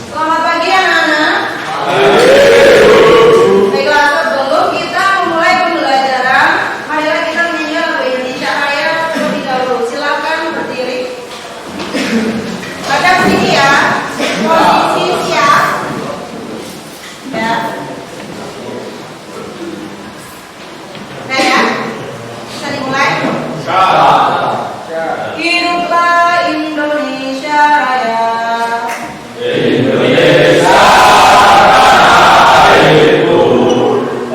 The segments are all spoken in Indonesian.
Selamat pagi anak-anak. Baiklah, sebelum kita memulai pembelajaran, marilah kita menyanyi lagu Indonesia Raya terlebih dahulu. Silakan berdiri. Pada sini ya. Posisi siap. Ya. Nah ya. Bisa dimulai? Hiduplah Indonesia Raya. Indonesia rakyatku,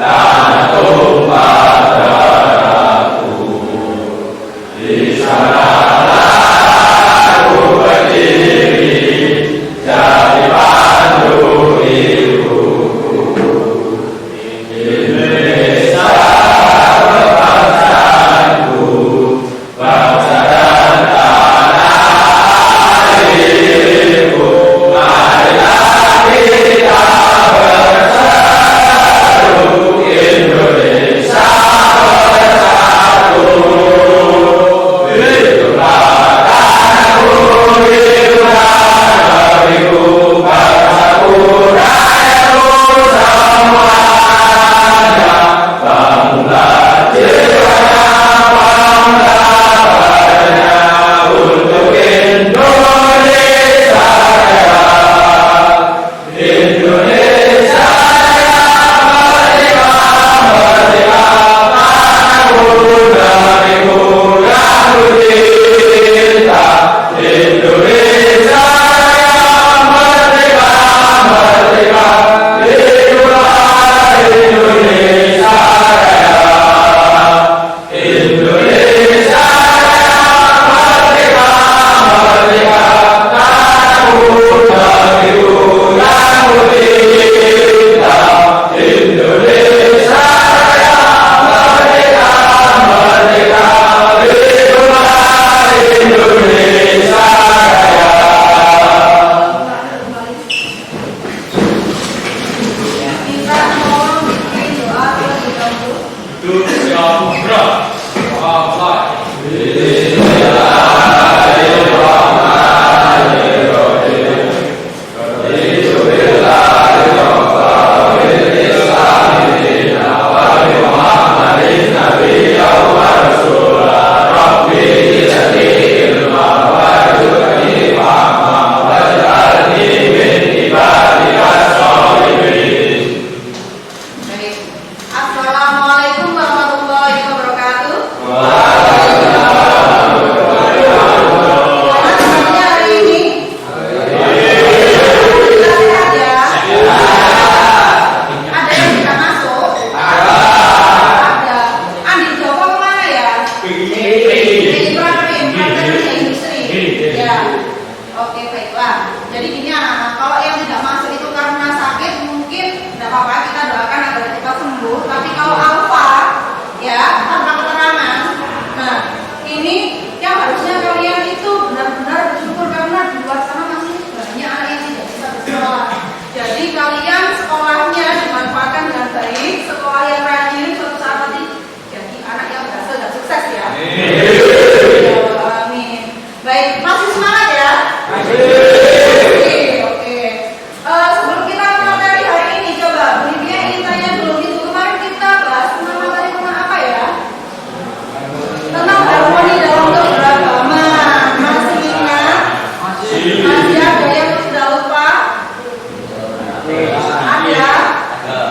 tanah tumpah darahku. Di sanalah aku berdiri, jadi pandu hidupku. Indonesia bangsaku, bangsa dan tanah airku. Marilah kita bersatu, Indonesia bersatu. Hiduplah tanahku, hiduplah negeriku, bangsaku, rakyatku semuanya. Bangunlah jiwanya, bangunlah badannya untuk Indonesia Raya. Indonesia Raya, merdeka, tanahku, negeriku yang ku cinta. Indonesia Raya, merdeka, merdeka, hiduplah Indonesia Raya. Indonesia Raya, merdeka, merdeka, tanahku, negeriku yang ku cinta. Indonesia Raya, merdeka, merdeka, hiduplah Indonesia Raya. Kita mohon bikin doa terlebih dahulu. Baik. Assalamualaikum warahmatullahi wabarakatuh. Gimana semuanya hari ini? Kita sehat ya? Ada yang tidak masuk? Ada. Andi Joko kemana ya? Jadi praktek kerja industri. Ya. Oke, baiklah. Jadi gini anak-anak, kalau yang tidak masuk itu karena sakit mungkin tidak apa-apa, kita doakan agar cepat sembuh. Tapi kalau alfa, ya tanpa keterangan, nah ini yang harusnya kalian itu benar-benar bersyukur karena di luar sana masih banyak anak yang tidak bisa bersekolah. Jadi kalian sekolahnya dimanfaatkan dengan baik, sekolah yang rajin suatu saat nanti jadi anak yang berhasil dan sukses ya. Ya, amin. Baik, masih semangat ya? Oke. Sebelum kita ke materi hari ini, coba Bu Livia ingin tanya dulu, minggu kemarin kita bahas tentang materi tentang apa ya? Tentang harmoni dalam keberagaman. Masih ingat? Masih ada yang sudah lupa? Ada?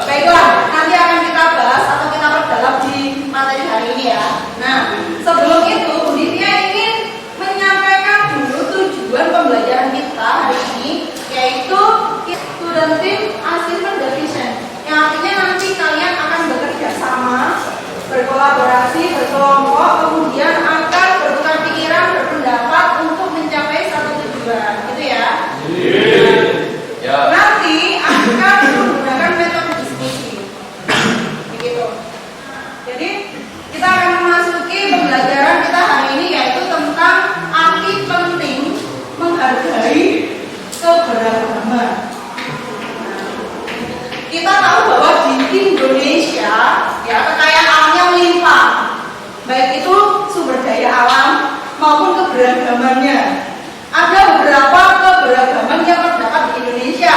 Baiklah, nanti akan kita bahas atau kita perdalam di materi hari ini ya. Nah, sebelum itu Bu Livia ingin menyampaikan dulu tujuan pembelajaran kita hari ini, yaitu student team achievement division, yang artinya nanti kalian akan bekerja sama, berkolaborasi, berkelompok, kemudian akan bertukar pikiran, berpendapat untuk mencapai satu tujuan, gitu ya. Nanti akan menggunakan metode diskusi, begitu. Jadi kita akan memasuki pembelajaran kita hari ini, yaitu tentang arti penting menghargai keberagaman. Kita tahu bahwa di Indonesia ya kekayaan alamnya melimpah, baik itu sumber daya alam maupun keberagamannya. Ada beberapa keberagaman yang terdapat di Indonesia.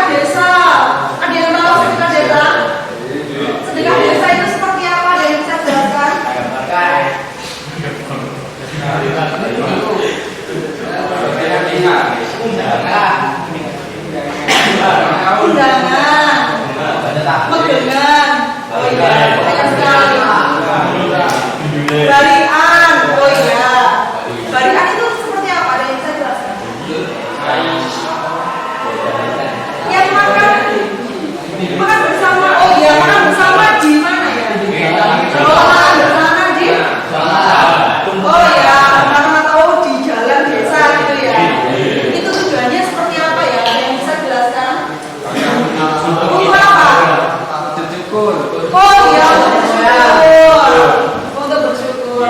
sedekah desa. Ada yang tahu sedekah desa? Sedekah desa itu seperti apa? Ada yang bisa jelaskan? Undangan, megengan, oh iya, banyak sekali. Barian, oh iya. Barian itu seperti apa? Ada yang bisa jelaskan? Yang makan bersama, oh iya, makan bersama di mana ya? Oh, makan bersama di? Oh iya, karena tahu di jalan desa gitu ya. Itu tujuannya seperti apa ya? Ada yang bisa jelaskan? Untuk apa? Oh iya, untuk bersyukur. Untuk bersyukur.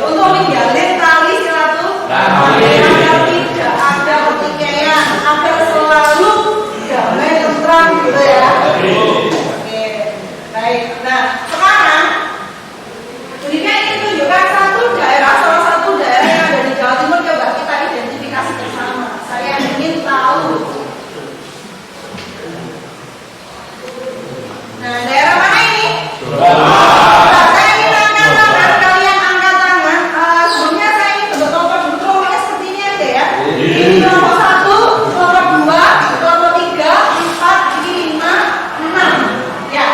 Untuk menjalin tali silaturahmi agar tidak ada pertikaian, agar selalu damai tentram gitu ya. Oke, baik. Nah, sekarang Budina ingin tunjukkan salah satu daerah yang ada di Jawa Timur. Coba kita identifikasi bersama. Saya ingin tahu. Nah, daerah mana ini? Nah, saya ingin angkat tangan. Kalian angkat tangan. Sebelumnya saya ingin bentuk kelompok dulu. Kelompoknya seperti ini aja ya. Ini kelompok 1, kelompok 2, kelompok 3, 4, ini 5, 6. Ya,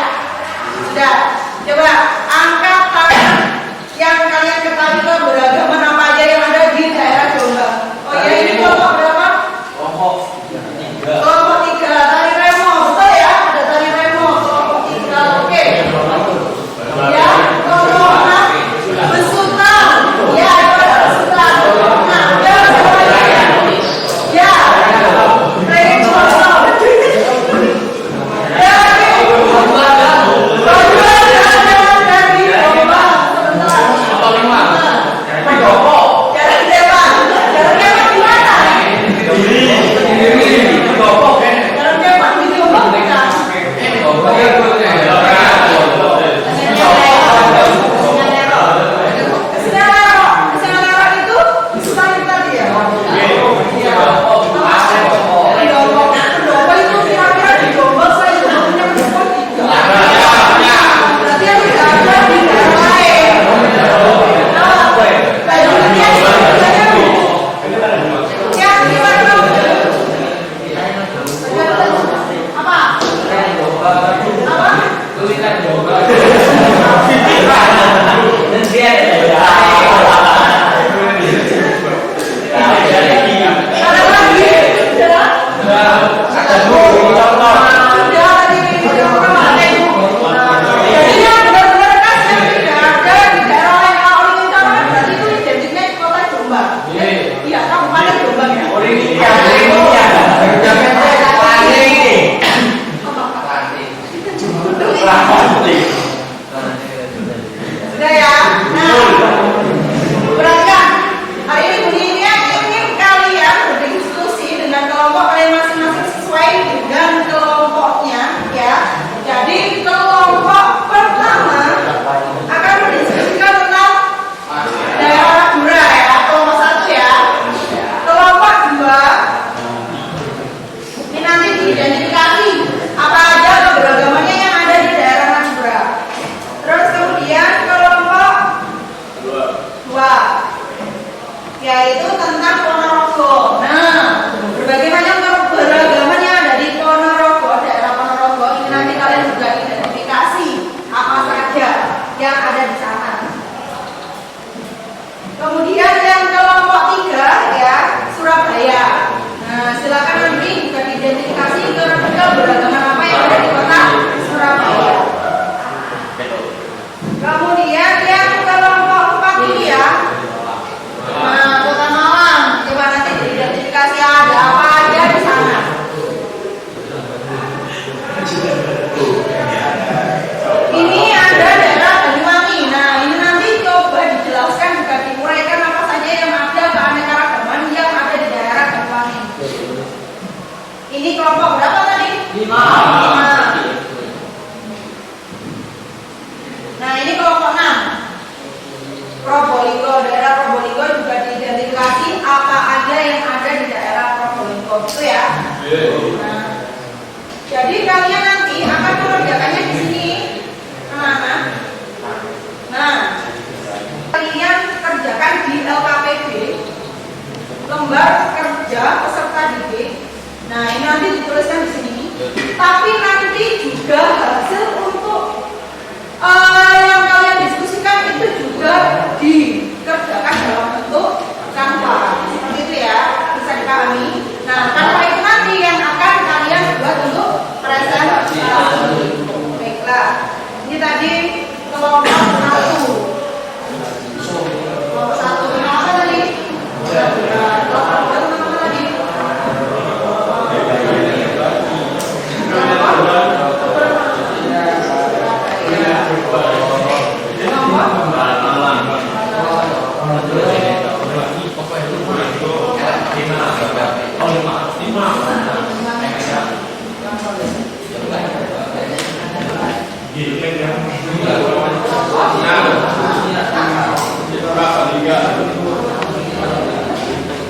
sudah. Coba angkat tangan yang kalian ketahui keberagaman apa aja yang ada di daerah Jombang. Oh ya, ini kelompok berapa? Kelompok 3. Tari remo, betul ya? Ada tari remo. Kelompok 3, oke. Ya, kelompok 6 besutan. Ya, itu ada besutan. Nah, ya, ya, reggae kosong. Ya, sudah ya. Nah, perhatikan. Hari ini bunyinya ingin kalian berdiskusi dengan kelompok kalian masing-masing sesuai dengan kelompoknya ya. Jadi kelompok pertama akan berdiskusikan tentang daerah Madura ya. Kelompok 1 ya. Kelompok 2 ini nanti diidentifikasi apa aja keberagamannya yang ada di daerah Madura. Terus kemudian kelompok 2 yaitu tentang Ponorogo. Nah, berbagai macam keberagaman yang ada di Ponorogo, daerah Ponorogo ini nanti kalian juga identifikasi apa saja yang ada di sana. Kemudian yang kelompok 3 ya, Surabaya. Nah, silakan nanti juga diidentifikasi dituliskan di sini. Tapi nanti juga hasil untuk yang kalian diskusikan itu juga dikerjakan dalam bentuk Canva. Seperti itu ya, bisa dipahami. Nah, Canva itu nanti yang akan kalian buat untuk presentasi. Baiklah, ini tadi kelompok 1. Kelompok 1 apa tadi?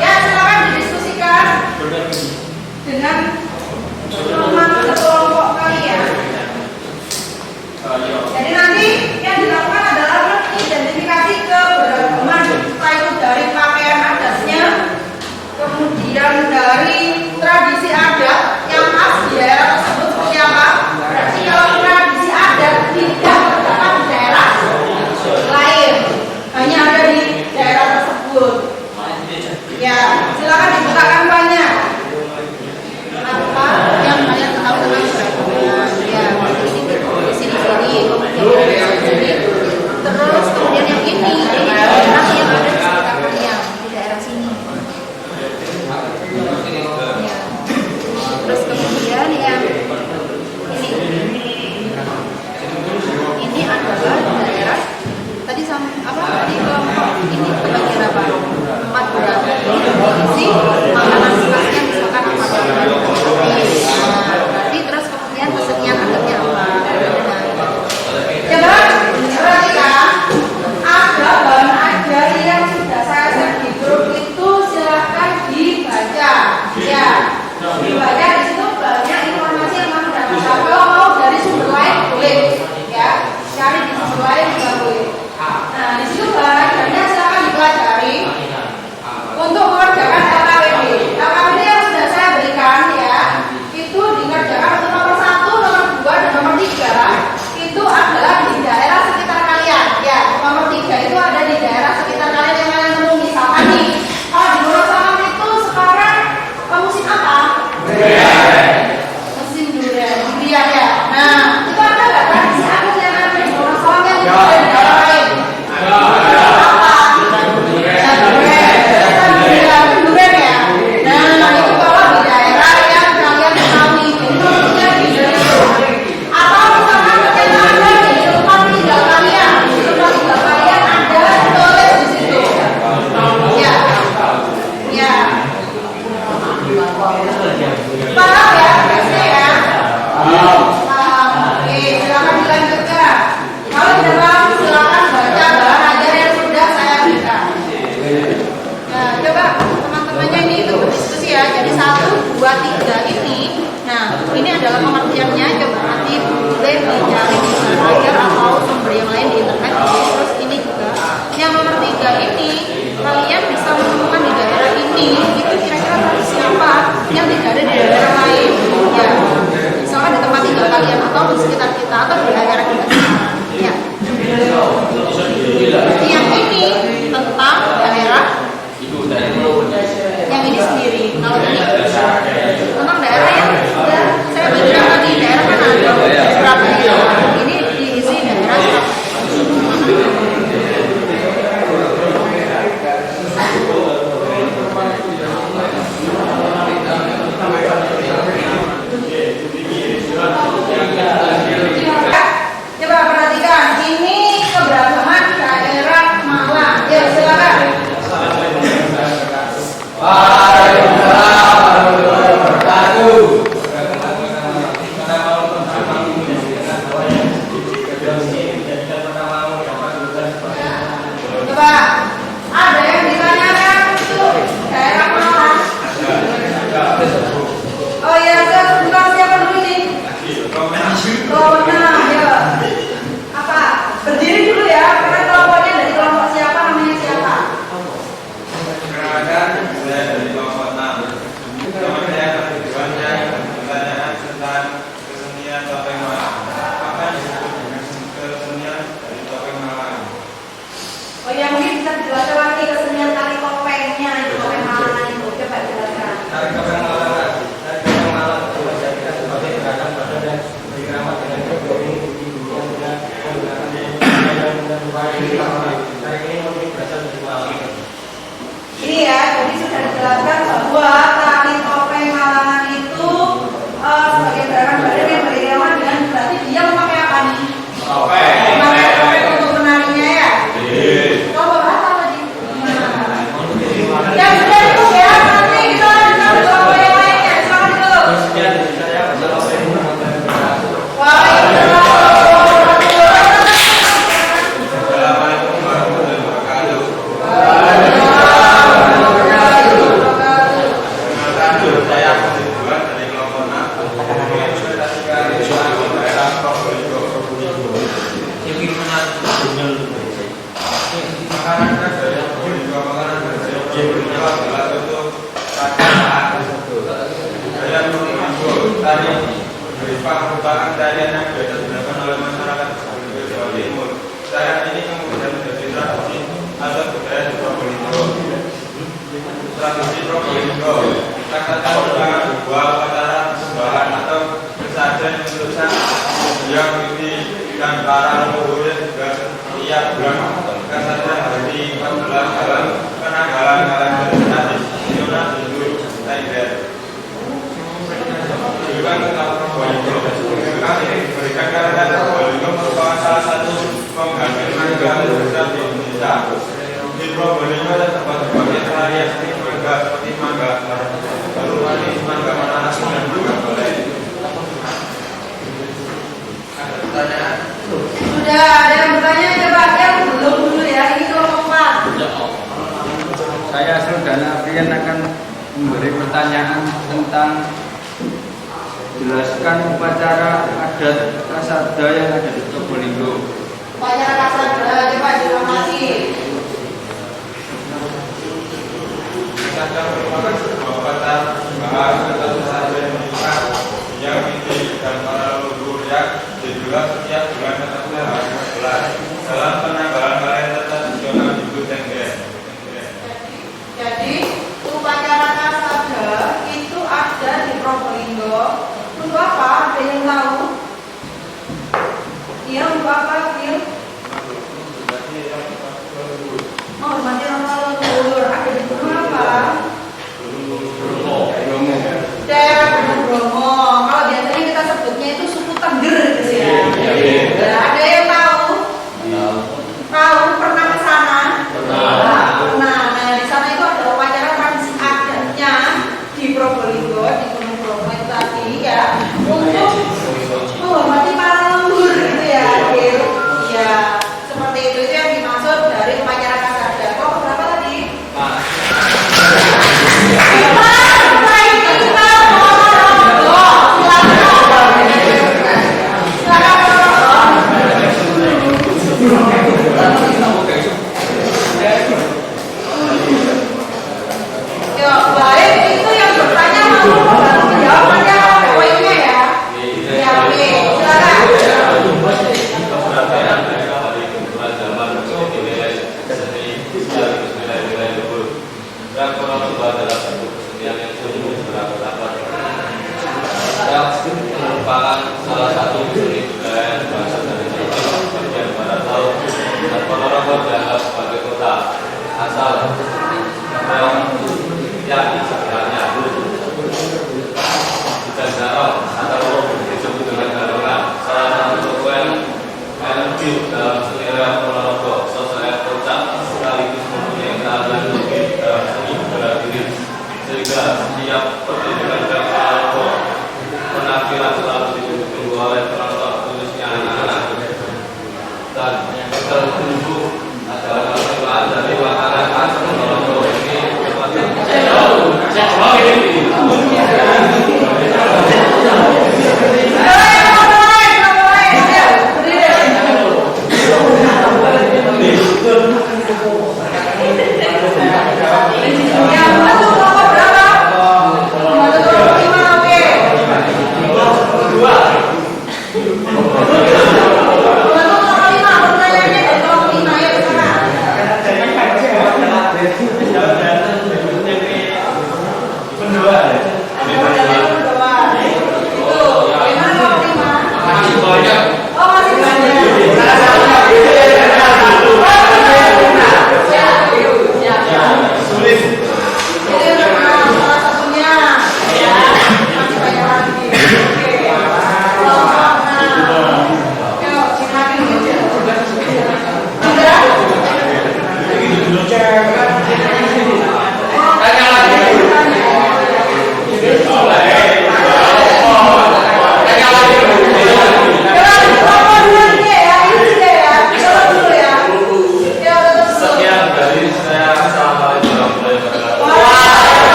Ya, silakan didiskusikan dengan teman kelompok kalian. Jadi nanti yang dilakukan adalah mengidentifikasi keberagaman, entah itu dari pakaian adatnya, kemudian dari tradisi adat yang khas di daerah tersebut seperti apa. Berarti kalau tradisi adat tidak terdapat di daerah lain, hanya ada di daerah tersebut. Ya, silakan dibukakan banyak. Apa yang kalian tahu tentang beragama? Ya, di sini. Terus kemudian yang ini daerah yang ada di sekitar kalian, di daerah sini. Ya. Terus kemudian yang ini adalah daerah tadi tadi kelompok ini bagian apa? 4 berarti diisi makanan khasnya misalkan apa? Berarti terus kemudian kesenian adatnya apa? Coba perhatikan, ada bahan ajar yang sudah saya share di grup itu, silahkan dibaca. Ya, dibaca di situ banyak informasi yang kamu dapat. Kalau mau dari sumber lain boleh, ya, cari di sumber lain juga boleh. Nah, di situ bahan ajarnya silahkan dipelajari untuk mengerjakan LKPD. LKPD yang sudah saya berikan ya, itu dikerjakan untuk nomor 1, nomor 2, dan nomor 3. Itu adalah di daerah sekitar kalian. Ya, nomor 3 itu ada di daerah sekitar kalian yang kalian temui. Misalkan nih, kalau di Wonosobo itu sekarang musim apa? Musim durian. Durian ya. Nah, itu ada nggak tradisi adat yang ada di Wonosobo yang tidak ada di daerah lain? Apa? Durian ya. Nah, itu kalau di daerah yang kalian ketahui, itu maksudnya di situ. Atau misalkan yang ada di tempat tinggal kalian, tempat tinggal kalian ada tulis di situ. Ya, ya. Paham ya, biasanya ya. Paham. Oke, silakan dilanjutkan. Kalau tidak paham, silakan baca bahan ajar yang sudah saya berikan. Nah, coba teman-temannya ini ikut berdiskusi ya. Jadi 1, 2, 3 ini. Nah, ini adalah pengertiannya. Coba nanti boleh dicari di belajar atau sumber yang lain di internet. Terus ini juga. Yang nomor 3 ini, kalian bisa menemukan di daerah ini itu kira-kira tradisi apa yang tidak ada di daerah lain. Ya, misalkan di tempat tinggal kalian atau di sekitar kita atau di daerah kita. Ya. Yang ini tentang daerah. Yang ini sendiri. Kalau ini tentang daerah yang sudah saya berikan tadi, daerah mana? Surabaya. Ini diisi daerah Surabaya. berupa merupakan tarian yang biasa dilakukan oleh masyarakat Probolinggo Jawa Timur. Tarian ini kemudian menjadi tradisi atau budaya di Probolinggo. Tradisi Probolinggo katanya merupakan sebuah upacara sembahan atau kesajian untuk sang yang ini dan para leluhur juga setiap bulan kesajian hari 14 dalam penanggalan kalender tradisional Hindu Tengger. Juga tentang Probolinggo. Kami diberikan karena Probolinggo merupakan salah satu penghasil mangga terbesar di Indonesia. Di Probolinggo terdapat berbagai varian seni mangga seperti mangga baru manis, mangga nanas, dan mangga boleh. Ada pertanyaan? Sudah ada yang bertanya, coba yang belum dulu ya, ini kelompok 4. Saya Saudara Aprian akan memberi pertanyaan tentang jelaskan upacara adat Kasada yang ada di Probolinggo. Upacara Kasada, coba diulangi. Kasada merupakan sebuah upacara sembahan atau sesajen nikah yang inti dan para leluhur yang digelar setiap bulan tanggal 14 dalam penanggalan kalender tradisional Hindu Tengger. Jadi upacara Kasada itu ada di Probolinggo. Untuk apa? Ada yang tahu? Iya, untuk apa? Iya. Menghormati orang leluhur. Ada di gunung apa? Daerah Gunung Bromo. Kalau biasanya kita sebutnya itu suku Tengger gitu ya. Ada yang tahu? Tahu? Pernah ke sana? Pernah. Nah, di sana itu ada upacara tradisi adatnya di Probolinggo, di Gunung Bromo itu tadi ya, untuk menghormati para leluhur gitu ya, Gil. Ya, seperti itu yang dimaksud dari upacara Kasada. Kok berapa tadi? Ya, baik, itu yang bertanya mau menjawab aja poinnya ya. Ya, oke, silakan. Merupakan salah satu seni budaya bahasa dari bagian barat laut dan Ponorogo dianggap sebagai kota asal yang sebenarnya bukan Jarong atau disebut dengan Garongan, salah satu tokoh yang energi dalam seni reok Ponorogo, sosok yang kocak sekaligus mempunyai keahlian lebih dalam seni bela diri, sehingga setiap pertunjukan reok Ponorogo penampilan selalu ditunggu oleh penonton, khususnya anak-anak, dan yang tertunggu adalah keluar dari makanan khas Ponorogo ini. Yang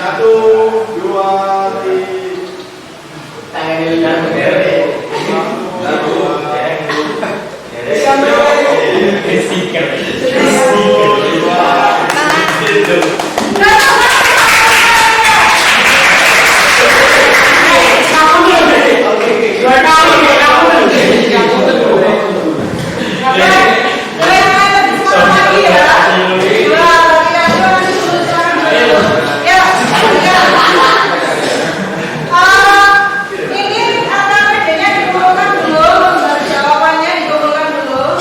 Satu, dua, ini apa bedanya dikumpulkan dulu, baru jawabannya dikumpulkan dulu.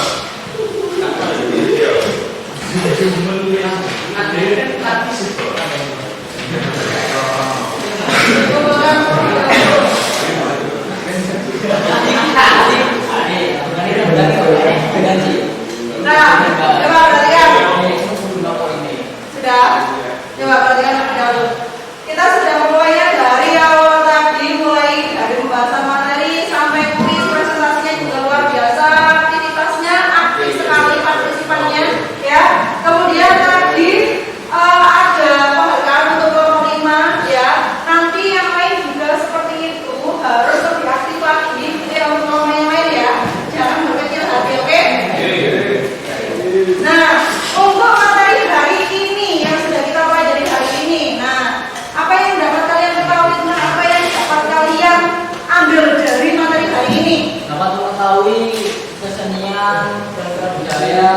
Dikumpulkan dulu. Nah, coba perhatikan. Sudah? Coba perhatikan lebih dahulu. Kita sudah mulainya dari awal tadi, mulai dari pembahasan materi sampai kuis, presentasinya juga luar biasa, aktivitasnya aktif sekali partisipannya, ya. Kemudian tadi ada penghargaan untuk kelompok 5, ya. Nanti yang lain juga seperti itu, harus lebih aktif lagi, ya, untuk kelompok yang lain, ya. Jangan berkecil hati, oke? Nah, untuk materi hari ini yang sudah kita pelajari hari ini, nah, apa yang dapat kalian ketahui tentang apa yang dapat kalian ambil dari materi hari ini? Dapat mengetahui kesenian, budaya,